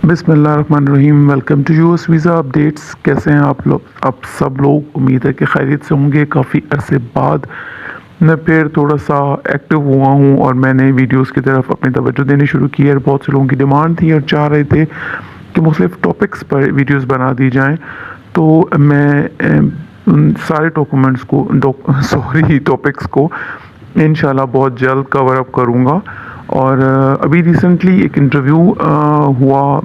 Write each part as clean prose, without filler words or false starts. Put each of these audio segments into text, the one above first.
बिस्मिल्लाहिर्रहमानिर्रहीम। Welcome to US visa updates. कैसे हैं आप लोग? आप सब लोग उम्मीद है कि खैरियत से होंगे। काफ़ी अरसे बाद मैं फिर थोड़ा सा एक्टिव हुआ हूँ और मैंने वीडियोस की तरफ अपनी तवज्जो देनी शुरू की है। बहुत से लोगों की डिमांड थी और चाह रहे थे कि मुख्तलिफ टॉपिक्स पर वीडियोस बना दी जाएं, तो मैं उन सारे डॉक्यूमेंट्स को टॉपिक्स को इंशाल्लाह बहुत जल्द कवर अप करूँगा। और अभी रिसेंटली एक इंटरव्यू हुआ,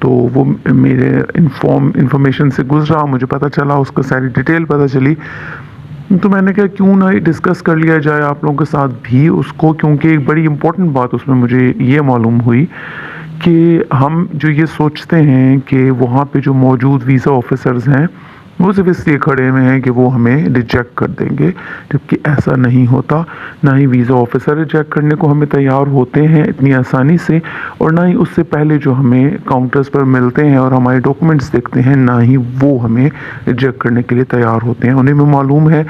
तो वो मेरे इंफॉर्मेशन से गुजरा, मुझे पता चला, उसका सारी डिटेल पता चली। तो मैंने कहा क्यों ना डिस्कस कर लिया जाए आप लोगों के साथ भी उसको, क्योंकि एक बड़ी इम्पोर्टेंट बात उसमें मुझे ये मालूम हुई कि हम जो ये सोचते हैं कि वहाँ पे जो मौजूद वीज़ा ऑफिसर्स हैं वो सिर्फ इसलिए खड़े हुए हैं कि वो हमें रिजेक्ट कर देंगे, जबकि ऐसा नहीं होता। ना ही वीज़ा ऑफिसर रिजेक्ट करने को हमें तैयार होते हैं इतनी आसानी से, और ना ही उससे पहले जो हमें काउंटर्स पर मिलते हैं और हमारे डॉक्यूमेंट्स देखते हैं, ना ही वो हमें रिजेक्ट करने के लिए तैयार होते हैं। उन्हें भी मालूम है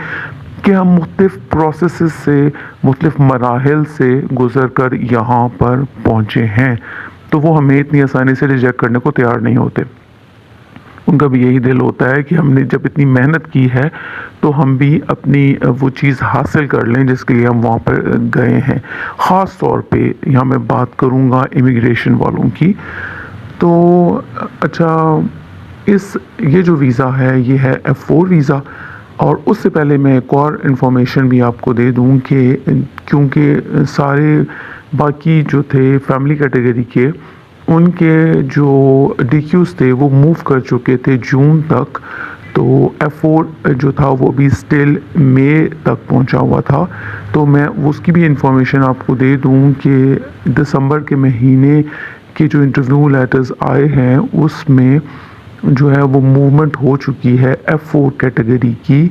कि हम मुख्तलिफ प्रोसेस से, मुख्तलिफ मराहल से गुज़र कर यहाँ पर पहुँचे हैं, तो वो हमें इतनी आसानी से रिजेक्ट करने को तैयार नहीं होते। उनका भी यही दिल होता है कि हमने जब इतनी मेहनत की है तो हम भी अपनी वो चीज़ हासिल कर लें जिसके लिए हम वहाँ पर गए हैं। ख़ास तौर पे यहाँ मैं बात करूँगा इमिग्रेशन वालों की। तो अच्छा, ये जो वीज़ा है ये है F4 वीज़ा। और उससे पहले मैं एक और इन्फॉर्मेशन भी आपको दे दूँ कि क्योंकि सारे बाकी जो थे फैमिली कैटेगरी के, उनके जो DQs थे वो मूव कर चुके थे जून तक, तो F4 जो था वो भी स्टिल मई तक पहुंचा हुआ था। तो मैं उसकी भी इंफॉर्मेशन आपको दे दूं कि दिसंबर के महीने के जो इंटरव्यू लेटर्स आए हैं उसमें जो है वो मूवमेंट हो चुकी है F4 कैटेगरी की।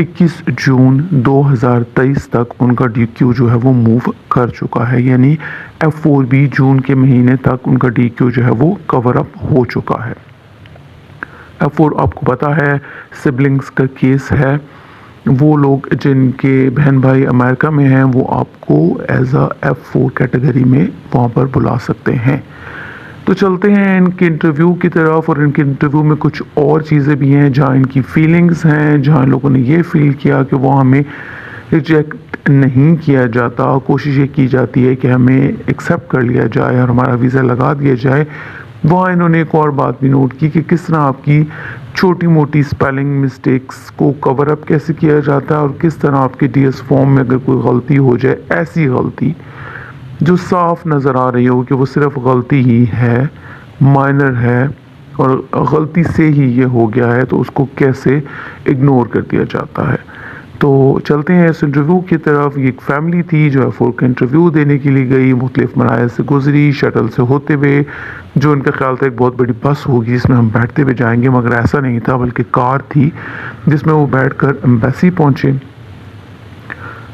21 जून 2023 तक उनका DQ जो है वो मूव कर चुका है, यानी F4 भी जून के महीने तक उनका DQ जो है वो कवर अप हो चुका है। F4 आपको पता है सिबलिंग्स का केस है। वो लोग जिनके बहन भाई अमेरिका में हैं वो आपको एज अ F4 कैटेगरी में वहाँ पर बुला सकते हैं। तो चलते हैं इनके इंटरव्यू की तरफ, और इनके इंटरव्यू में कुछ और चीज़ें भी हैं जहाँ इनकी फीलिंग्स हैं, जहाँ लोगों ने ये फील किया कि वो हमें रिजेक्ट नहीं किया जाता। कोशिश ये की जाती है कि हमें एक्सेप्ट कर लिया जाए और हमारा वीज़ा लगा दिया जाए। वहाँ इन्होंने एक और बात भी नोट की कि किस तरह आपकी छोटी मोटी स्पेलिंग मिस्टेक्स को कवर अप कैसे किया जाता है, और किस तरह आपके DS फॉर्म में अगर कोई गलती हो जाए, ऐसी गलती जो साफ नज़र आ रही हो कि वो सिर्फ गलती ही है, माइनर है और गलती से ही ये हो गया है, तो उसको कैसे इग्नोर कर दिया जाता है। तो चलते हैं इस इंटरव्यू की तरफ। ये एक फैमिली थी जो F4 का इंटरव्यू देने के लिए गई, मुख्तलिफ मराहल से गुजरी, शटल से होते हुए, जो उनका ख्याल था एक बहुत बड़ी बस होगी जिसमें हम बैठते हुए जाएंगे, मगर ऐसा नहीं था, बल्कि कार थी जिसमें वो बैठकर एम्बेसी पहुँचे।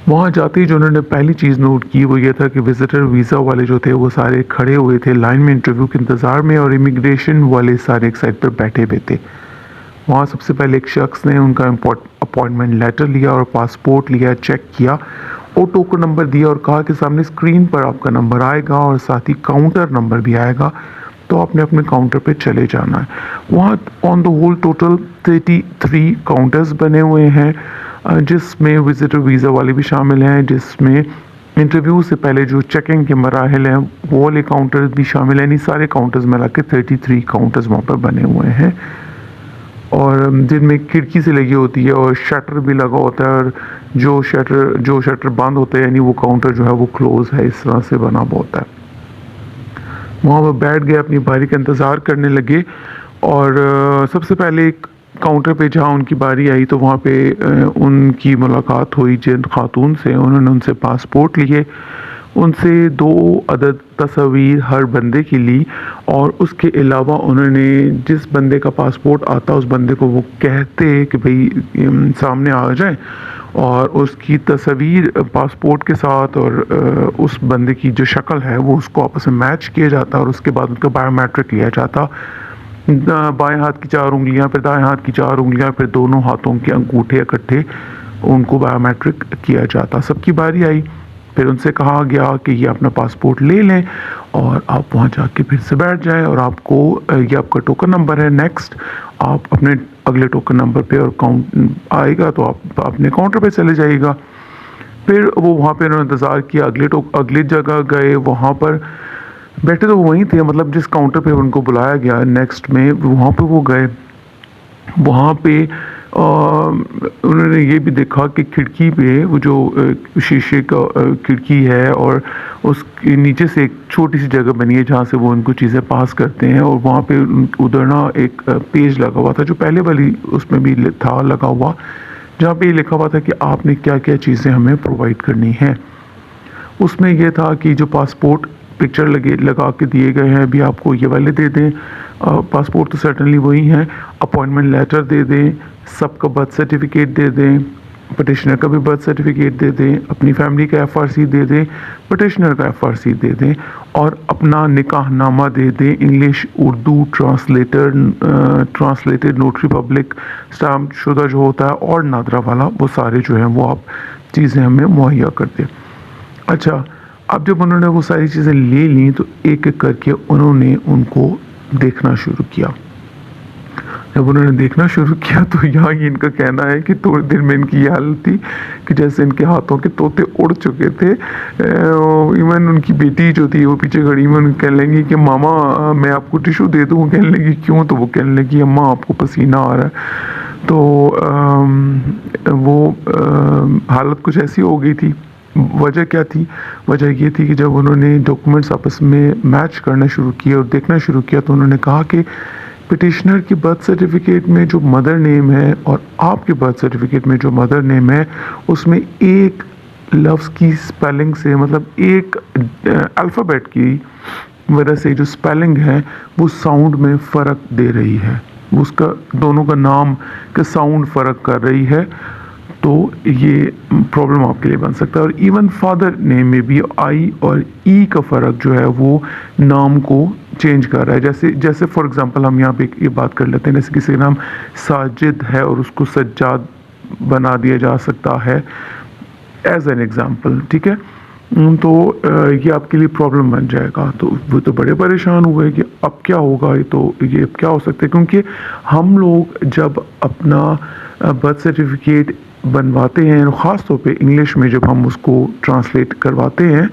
वहाँ जाते ही जो उन्होंने पहली चीज़ नोट की वो ये था कि विज़िटर वीज़ा वाले जो थे वो सारे खड़े हुए थे लाइन में इंटरव्यू के इंतज़ार में, और इमिग्रेशन वाले सारे एक साइड पर बैठे हुए थे। वहाँ सबसे पहले एक शख्स ने उनका अपॉइंटमेंट लेटर लिया और पासपोर्ट लिया, चेक किया और टोकन नंबर दिया और कहा कि सामने स्क्रीन पर आपका नंबर आएगा और साथ ही काउंटर नंबर भी आएगा, तो आपने अपने काउंटर पे चले जाना है। वहाँ on the whole total 33 counters बने हुए हैं, जिसमें विज़िटर वीज़ा वाले भी शामिल हैं, जिसमें इंटरव्यू से पहले जो चेकिंग के मराहल हैं वो वाले काउंटर्स भी शामिल हैं। नहीं, सारे काउंटर्स मिला के 33 काउंटर्स वहाँ पर बने हुए हैं, और जिनमें खिड़की से लगी होती है और शटर भी लगा होता है, और जो शटर बंद होता है यानी वो काउंटर जो है वो क्लोज है, इस तरह से बना हुआ होता है। वहाँ पर बैठ गए, अपनी बारी का इंतज़ार करने लगे, और सबसे पहले एक काउंटर पे जहाँ उनकी बारी आई तो वहाँ पे उनकी मुलाकात हुई जिन खातून से। उन्होंने उनसे पासपोर्ट लिए, उनसे 2 अदद तस्वीर हर बंदे की ली, और उसके अलावा उन्होंने जिस बंदे का पासपोर्ट आता उस बंदे को वो कहते कि भाई सामने आ जाए, और उसकी तस्वीर पासपोर्ट के साथ और उस बंदे की जो शक्ल है वो उसको आपस में मैच किया जाता, और उसके बाद उनका बायोमेट्रिक लिया जाता। बाएं हाथ की 4 उंगलियां, फिर दाएं हाथ की 4 उंगलियां, फिर दोनों हाथों के अंगूठे इकट्ठे, उनको बायोमेट्रिक किया जाता। सबकी बारी आई, फिर उनसे कहा गया कि ये अपना पासपोर्ट ले लें और आप वहाँ जाके फिर से बैठ जाएं और आपको ये आपका टोकन नंबर है, नेक्स्ट आप अपने अगले टोकन नंबर पे और काउंट आएगा तो आप अपने काउंटर पे चले जाइएगा। फिर वो वहाँ पे उन्होंने इंतज़ार किया, अगली जगह गए, वहाँ पर बैठे तो वहीं थे, मतलब जिस काउंटर पे उनको बुलाया गया नेक्स्ट में वहाँ पे वो गए। वहाँ पे उन्होंने ये भी देखा कि खिड़की पे वो जो शीशे का खिड़की है और उसके नीचे से एक छोटी सी जगह बनी है जहाँ से वो उनको चीज़ें पास करते हैं, और वहाँ पे उधर ना एक पेज लगा हुआ था जो पहले वाली उसमें भी था लगा हुआ, जहाँ पे ये लिखा हुआ था कि आपने क्या क्या चीज़ें हमें प्रोवाइड करनी है। उसमें यह था कि जो पासपोर्ट पिक्चर लगा के दिए गए हैं अभी आपको ये वाले दे दें, पासपोर्ट तो सर्टनली वही हैं, अपॉइंटमेंट लेटर दे दें, सबका बर्थ सर्टिफिकेट दे दें, पटिशनर का भी बर्थ सर्टिफिकेट दे दें, अपनी फैमिली का एफआरसी दे दें, पटिशनर का एफआरसी दे दें और अपना निकाहनामा दे दें, English Urdu translated notary public stamp शुदा जो होता है और नादरा वाला, वो सारे जो हैं वो आप चीज़ें हमें मुहैया कर दें। अच्छा, अब जब उन्होंने वो सारी चीज़ें ले ली तो एक एक करके उन्होंने उनको देखना शुरू किया। जब उन्होंने देखना शुरू किया तो यहाँ ये इनका कहना है कि थोड़ी देर में इनकी ये हालत थी कि जैसे इनके हाथों के तोते उड़ चुके थे। इवन उनकी बेटी जो थी वो पीछे खड़ी में उनको कहने लगी कि मामा मैं आपको टिशू दे दूँ, कहने लगी क्यों, तो वो कहने लगी अम्मा आपको पसीना आ रहा है। तो हालत कुछ ऐसी हो गई थी। वजह क्या थी? वजह ये थी कि जब उन्होंने डॉक्यूमेंट्स आपस में मैच करना शुरू किए और देखना शुरू किया तो उन्होंने कहा कि पिटिशनर की बर्थ सर्टिफिकेट में जो मदर नेम है और आपके बर्थ सर्टिफिकेट में जो मदर नेम है उसमें एक लफ्ज़ की स्पेलिंग से, मतलब एक अल्फ़ाबेट की वजह से जो स्पेलिंग है वो साउंड में फ़र्क दे रही है, उसका दोनों का नाम का साउंड फ़र्क कर रही है, तो ये प्रॉब्लम आपके लिए बन सकता है। और इवन फादर नेम में भी आई और ई का फ़र्क जो है वो नाम को चेंज कर रहा है। जैसे फॉर एग्जांपल हम यहाँ पे ये बात कर लेते हैं, जैसे किसी का नाम साजिद है और उसको सज्जाद बना दिया जा सकता है एज एन एग्ज़ाम्पल, ठीक है। तो ये आपके लिए प्रॉब्लम बन जाएगा। तो वो तो बड़े परेशान हुए कि अब क्या होगा, ये अब क्या हो सकता है, क्योंकि हम लोग जब अपना बर्थ सर्टिफिकेट बनवाते हैं और ख़ास तौर पे इंग्लिश में जब हम उसको ट्रांसलेट करवाते हैं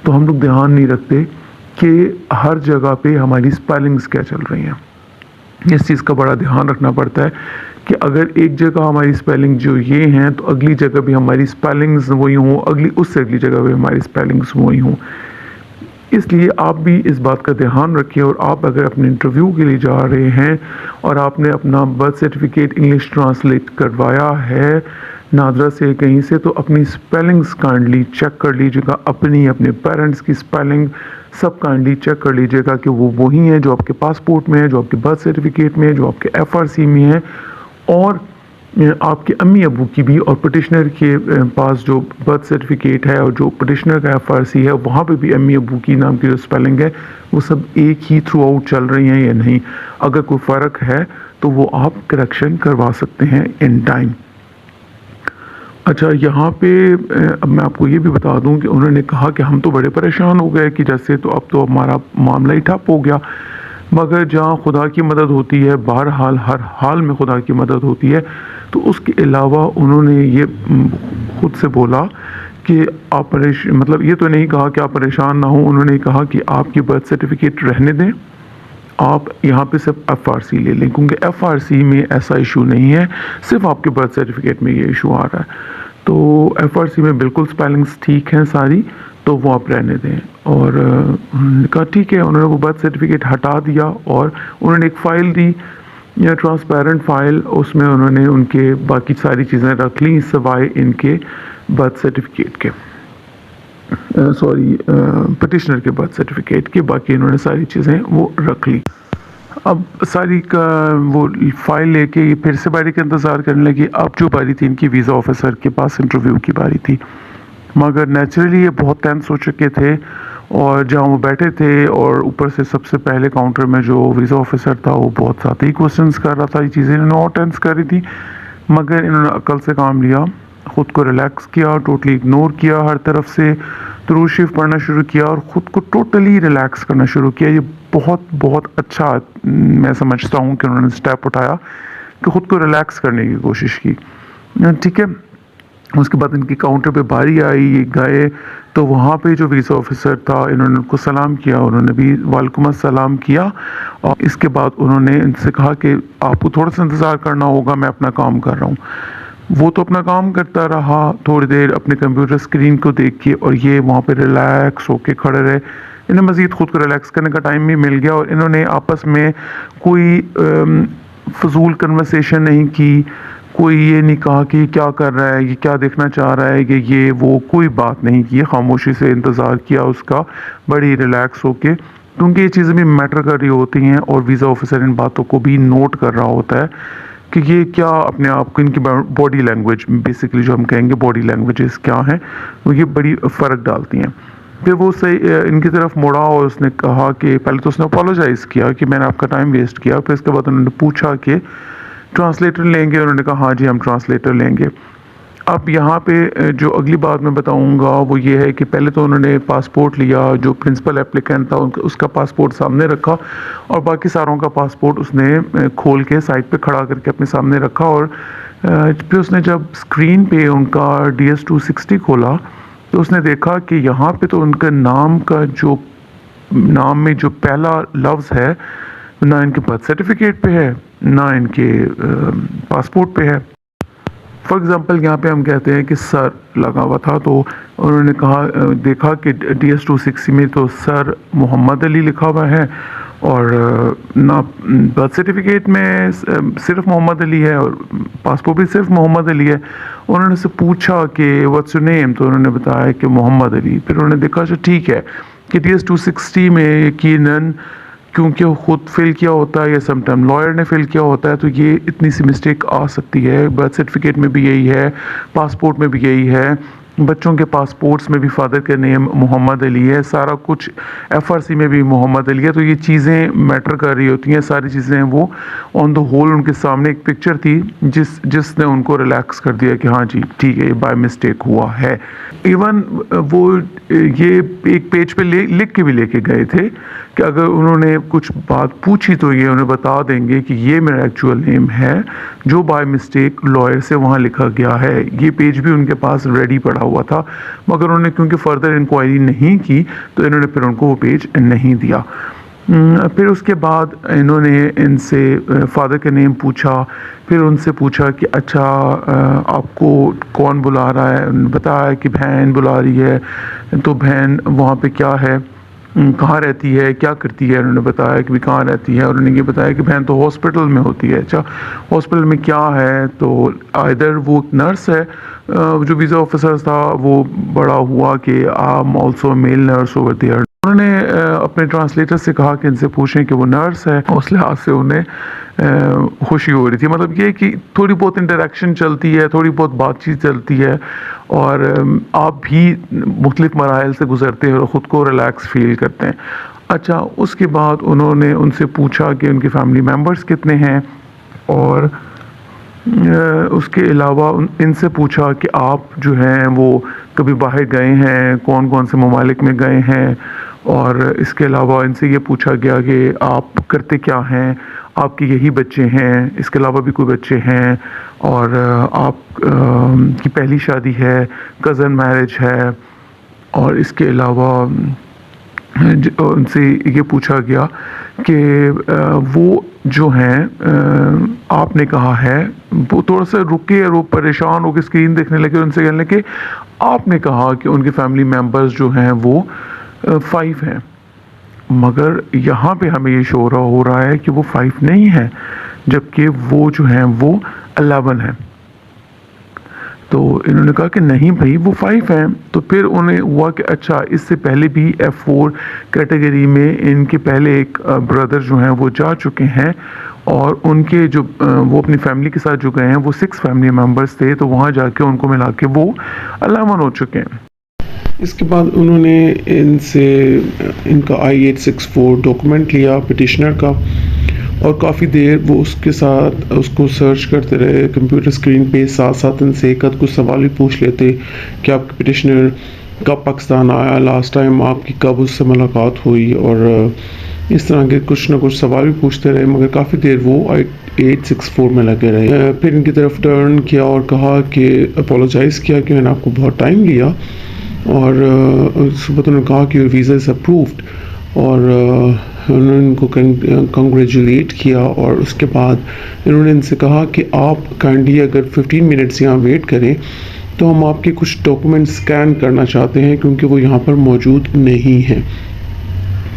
तो हम लोग ध्यान नहीं रखते कि हर जगह पे हमारी स्पेलिंग्स क्या चल रही हैं। इस चीज़ का बड़ा ध्यान रखना पड़ता है कि अगर एक जगह हमारी स्पेलिंग जो ये हैं तो अगली जगह भी हमारी स्पेलिंग्स वही हों, उससे अगली जगह भी हमारी स्पेलिंग्स वही हों। इसलिए आप भी इस बात का ध्यान रखिए, और आप अगर अपने इंटरव्यू के लिए जा रहे हैं और आपने अपना बर्थ सर्टिफिकेट इंग्लिश ट्रांसलेट करवाया है नादरा से कहीं से, तो अपनी स्पेलिंग्स काइंडली चेक कर लीजिएगा, अपने पेरेंट्स की स्पेलिंग सब काइंडली चेक कर लीजिएगा कि वो वही हैं जो आपके पासपोर्ट में है, जो आपके बर्थ सर्टिफिकेट में है, जो आपके एफआरसी में है, और आपके अम्मी अबू की भी, और पटिशनर के पास जो बर्थ सर्टिफिकेट है और जो पटिशनर का एफआरसी है वहाँ पे भी अम्मी अबू की नाम की जो स्पेलिंग है वो सब एक ही थ्रू आउट चल रही हैं या नहीं। अगर कोई फ़र्क है तो वो आप करेक्शन करवा सकते हैं इन टाइम। अच्छा, यहाँ पे अब मैं आपको ये भी बता दूं कि उन्होंने कहा कि हम तो बड़े परेशान हो गए कि जैसे तो अब तो हमारा मामला ही ठप हो गया, मगर जहाँ खुदा की मदद होती है, बहरहाल हर हाल में खुदा की मदद होती है। तो उसके अलावा उन्होंने ये खुद से बोला कि आप मतलब ये तो नहीं कहा कि आप परेशान ना हो, उन्होंने कहा कि आपकी बर्थ सर्टिफिकेट रहने दें, आप यहाँ पे सिर्फ एफआरसी ले लें, क्योंकि एफआरसी में ऐसा इशू नहीं है, सिर्फ आपके बर्थ सर्टिफिकेट में ये इशू आ रहा है। तो एफआरसी में बिल्कुल स्पेलिंग्स ठीक हैं सारी, तो वो आप रहने दें। और उन्होंने कहा ठीक है, उन्होंने वो बर्थ सर्टिफिकेट हटा दिया और उन्होंने एक फ़ाइल दी या ट्रांसपेरेंट फ़ाइल, उसमें उन्होंने उनके बाकी सारी चीज़ें रख ली सिवाय इनके बर्थ सर्टिफिकेट के, सॉरी पटिशनर के बर्थ सर्टिफिकेट के, बाकी इन्होंने सारी चीज़ें वो रख ली। अब सारी का वो फाइल लेके फिर से बारी का इंतज़ार करने लगी। अब जो बारी थी इनकी वीज़ा ऑफिसर के पास इंटरव्यू की बारी थी, मगर नेचुरली ये बहुत टेंस हो चुके थे और जहाँ वो बैठे थे और ऊपर से सबसे पहले काउंटर में जो वीज़ा ऑफिसर था वो बहुत ज़्यादा ही क्वेश्चंस कर रहा था, ये चीज़ें इन्होंने और टेंस करी थी, मगर इन्होंने अकल से काम लिया ख़ुद को रिलैक्स किया, टोटली इग्नोर किया हर तरफ से, दुरूद शरीफ पढ़ना शुरू किया और ख़ुद को टोटली रिलैक्स करना शुरू किया। ये बहुत बहुत अच्छा मैं समझता हूँ कि उन्होंने स्टेप उठाया कि ख़ुद को रिलैक्स करने की कोशिश की। ठीक है, उसके बाद इनकी काउंटर पे बारी आई, ये गए तो वहाँ पे जो वीज़ा ऑफिसर था, इन्होंने उनको सलाम किया, उन्होंने भी वालेकुम अस्सलाम किया और इसके बाद उन्होंने इनसे कहा कि आपको थोड़ा सा इंतज़ार करना होगा, मैं अपना काम कर रहा हूँ। वो तो अपना काम करता रहा थोड़ी देर अपने कंप्यूटर स्क्रीन को देख के, और ये वहाँ पे रिलैक्स होके खड़े रहे। इन्हें मज़ीद ख़ुद को रिलैक्स करने का टाइम भी मिल गया और इन्होंने आपस में कोई फजूल कन्वर्सेशन नहीं की, कोई ये नहीं कहा कि क्या कर रहा है, ये क्या देखना चाह रहा है, कि ये वो कोई बात नहीं की। खामोशी से इंतज़ार किया उसका, बड़ी रिलैक्स होके, क्योंकि ये चीज़ें भी मैटर कर रही होती हैं और वीज़ा ऑफिसर इन बातों को भी नोट कर रहा होता है कि ये क्या अपने आप को, इनकी बॉडी लैंग्वेज, बेसिकली जो हम कहेंगे बॉडी लैंग्वेजेस क्या हैं, वो ये बड़ी फ़र्क डालती हैं। फिर वो सही इनकी तरफ मुड़ा और उसने कहा कि पहले तो उसने अपोलोजाइज़ किया कि मैंने आपका टाइम वेस्ट किया। फिर इसके बाद उन्होंने पूछा कि ट्रांसलेटर लेंगे, उन्होंने कहा हाँ जी हम ट्रांसलेटर लेंगे। अब यहाँ पे जो अगली बात मैं बताऊँगा वो ये है कि पहले तो उन्होंने पासपोर्ट लिया, जो प्रिंसिपल एप्लीकेंट था उसका पासपोर्ट सामने रखा और बाकी सारों का पासपोर्ट उसने खोल के साइड पे खड़ा करके अपने सामने रखा। और फिर उसने जब स्क्रीन पे उनका DS-260 खोला तो उसने देखा कि यहाँ पे तो उनका नाम का जो नाम में जो पहला लफ्ज़ है ना इनके बर्थ सर्टिफिकेट पे है ना इनके पासपोर्ट पे है। फॉर एग्ज़ाम्पल यहाँ पे हम कहते हैं कि सर लगा हुआ था, तो उन्होंने कहा देखा कि DS-260 में तो सर मोहम्मद अली लिखा हुआ है और ना बर्थ सर्टिफिकेट में सिर्फ मोहम्मद अली है और पासपोर्ट भी सिर्फ मोहम्मद अली है। उन्होंने से पूछा कि व्हाट्स योर नेम, तो उन्होंने बताया कि मोहम्मद अली। फिर उन्होंने देखा अच्छा ठीक है कि DS-260 में यकीनन क्योंकि वो खुद फिल किया होता है या समटाइम लॉयर ने फिल किया होता है तो ये इतनी सी मिस्टेक आ सकती है। बर्थ सर्टिफिकेट में भी यही है, पासपोर्ट में भी यही है, बच्चों के पासपोर्ट्स में भी फादर का नेम मोहम्मद अली है, सारा कुछ FRC में भी मोहम्मद अली है। तो ये चीज़ें मैटर कर रही होती हैं, सारी चीज़ें वो ऑन द होल उनके सामने एक पिक्चर थी जिसने उनको रिलैक्स कर दिया कि हाँ जी ठीक है ये बाय मिस्टेक हुआ है। इवन वो ये एक पेज पे लिख के भी लेके गए थे कि अगर उन्होंने कुछ बात पूछी तो ये उन्हें बता देंगे कि ये मेरा एक्चुअल नेम है जो बाय मिस्टेक लॉयर से वहाँ लिखा गया है। ये पेज भी उनके पास रेडी पड़ा हुआ था, मगर उन्होंने क्योंकि फर्दर इंक्वायरी नहीं की तो इन्होंने फिर उनको वो पेज नहीं दिया। फिर उसके बाद इन्होंने इनसे फादर का नेम पूछा, फिर उनसे पूछा कि अच्छा आपको कौन बुला रहा है, बताया कि बहन बुला रही है, तो बहन वहाँ पे क्या है, कहाँ रहती है, क्या करती है, उन्होंने बताया कि भी कहाँ रहती है और उन्होंने ये बताया कि बहन तो हॉस्पिटल में होती है। अच्छा हॉस्पिटल में क्या है, तो इधर वो नर्स है, जो वीज़ा ऑफिसर था वो बड़ा हुआ कि I am also male nurse over there. उन्होंने अपने ट्रांसलेटर से कहा कि इनसे पूछें कि वो नर्स है, उस लिहाज से उन्हें खुशी हो रही थी। मतलब ये कि थोड़ी बहुत इंटरेक्शन चलती है, थोड़ी बहुत बातचीत चलती है और आप भी मुख्तलिफ मराहल से गुज़रते हैं और ख़ुद को रिलैक्स फील करते हैं। अच्छा उसके बाद उन्होंने उनसे पूछा कि उनके फैमिली मेम्बर्स कितने हैं और उसके अलावा इनसे पूछा कि आप जो हैं वो कभी बाहर गए हैं, कौन कौन से ममालिक में गए हैं, और इसके अलावा इनसे ये पूछा गया कि आप करते क्या हैं, आपके यही बच्चे हैं, इसके अलावा भी कोई बच्चे हैं, और आप की पहली शादी है, कज़न मैरिज है, और इसके अलावा उनसे ये पूछा गया कि वो जो हैं आपने कहा है, वो थोड़ा सा रुके और वो परेशान होकर स्क्रीन देखने लगे। उनसे कहने लगे आपने कहा कि उनके फैमिली मेम्बर्स जो हैं वो 5 हैं, मगर यहाँ पे हमें ये शो हो रहा है कि वो 5 नहीं है, जबकि वो जो हैं वो 11 हैं। तो इन्होंने कहा कि नहीं भाई वो 5 हैं। तो फिर उन्हें हुआ कि अच्छा इससे पहले भी F4 कैटेगरी में इनके पहले एक ब्रदर जो हैं वो जा चुके हैं और उनके जो वो अपनी फैमिली के साथ जो गए हैं वो 6 फैमिली मेम्बर्स थे, तो वहाँ जाके उनको मिला के वो 11 हो चुके हैं। इसके बाद उन्होंने इनसे इनका I-864 डॉक्यूमेंट लिया पिटिशनर का और काफ़ी देर वो उसके साथ उसको सर्च करते रहे कंप्यूटर स्क्रीन पे, साथ साथ उनसे एक आध कुछ सवाल भी पूछ लेते कि आपके पिटिशनर कब पाकिस्तान आया लास्ट टाइम, आपकी कब उससे मुलाकात हुई, और इस तरह के कुछ ना कुछ सवाल भी पूछते रहे, मगर काफ़ी देर वो 864 में लगे रहे। फिर इनकी तरफ टर्न किया और कहा कि अपोलोजाइज़ किया कि मैंने आपको बहुत टाइम लिया, और सुबह उन्होंने कहा कि योर वीज़ा इज़ अप्रूव्ड, और उन्होंने इनको कंग्रेचुलेट किया, और उसके बाद इन्होंने इनसे कहा कि आप काइंडली अगर 15 मिनट्स यहाँ वेट करें तो हम आपके कुछ डॉक्यूमेंट स्कैन करना चाहते हैं क्योंकि वो यहाँ पर मौजूद नहीं हैं।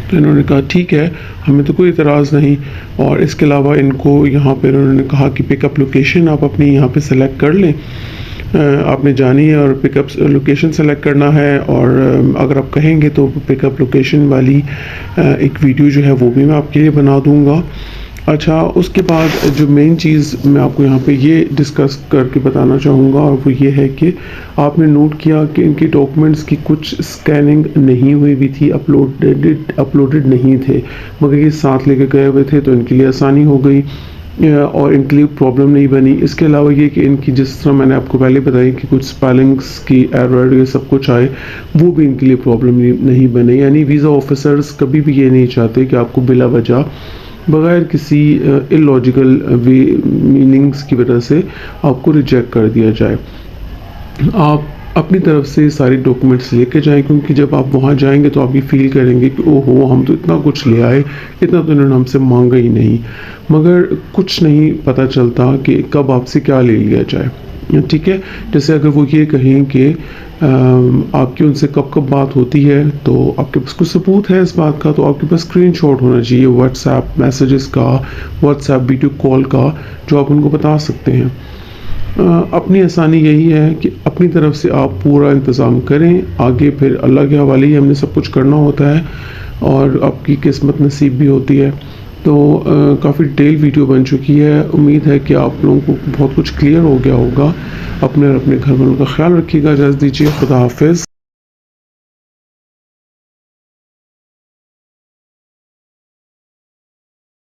तो इन्होंने कहा ठीक है, हमें तो कोई इतराज़ नहीं। और इसके अलावा इनको यहाँ पर उन्होंने कहा कि पिकअप लोकेशन आप अपनी यहाँ पे सेलेक्ट कर लें, आपने जानी है और पिकअप लोकेशन सेलेक्ट करना है, और अगर आप कहेंगे तो पिकअप लोकेशन वाली एक वीडियो जो है वो भी मैं आपके लिए बना दूंगा। अच्छा, उसके बाद जो मेन चीज़ मैं आपको यहाँ पे ये डिस्कस करके बताना चाहूँगा, और वो ये है कि आपने नोट किया कि इनके डॉक्यूमेंट्स की कुछ स्कैनिंग नहीं हुई थी, अपलोडेड नहीं थे, मगर ये साथ लेके गए हुए थे तो इनके लिए आसानी हो गई और इनके लिए प्रॉब्लम नहीं बनी। इसके अलावा ये कि इनकी जिस तरह मैंने आपको पहले बताई कि कुछ स्पेलिंग्स की एरर ये सब कुछ आए, वो भी इनके लिए प्रॉब्लम नहीं बने। यानी वीज़ा ऑफिसर्स कभी भी ये नहीं चाहते कि आपको बिला वजह बगैर किसी इलॉजिकल वे मीनिंग्स की वजह से आपको रिजेक्ट कर दिया जाए। आप अपनी तरफ से सारी डॉक्यूमेंट्स लेके जाएं, क्योंकि जब आप वहाँ जाएंगे तो आप ये फील करेंगे कि ओहो हम तो इतना कुछ ले आए, इतना तो इन्होंने हमसे मांगा ही नहीं, मगर कुछ नहीं पता चलता कि कब आपसे क्या ले लिया जाए। ठीक है, जैसे अगर वो ये कहें कि आपकी उनसे कब कब बात होती है, तो आपके पास कुछ सबूत है इस बात का, तो आपके पास स्क्रीनशॉट होना चाहिए व्हाट्सएप मैसेजेस का, व्हाट्सएप वीडियो कॉल का, जो आप उनको बता सकते हैं। अपनी आसानी यही है कि अपनी तरफ से आप पूरा इंतज़ाम करें, आगे फिर अल्लाह के हवाले ही हमने सब कुछ करना होता है, और आपकी किस्मत नसीब भी होती है। तो काफ़ी डिटेल वीडियो बन चुकी है, उम्मीद है कि आप लोगों को बहुत कुछ क्लियर हो गया होगा। अपने और अपने घर वालों का ख्याल रखिएगा, इजाज़त दीजिए, खुदा हाफिज़।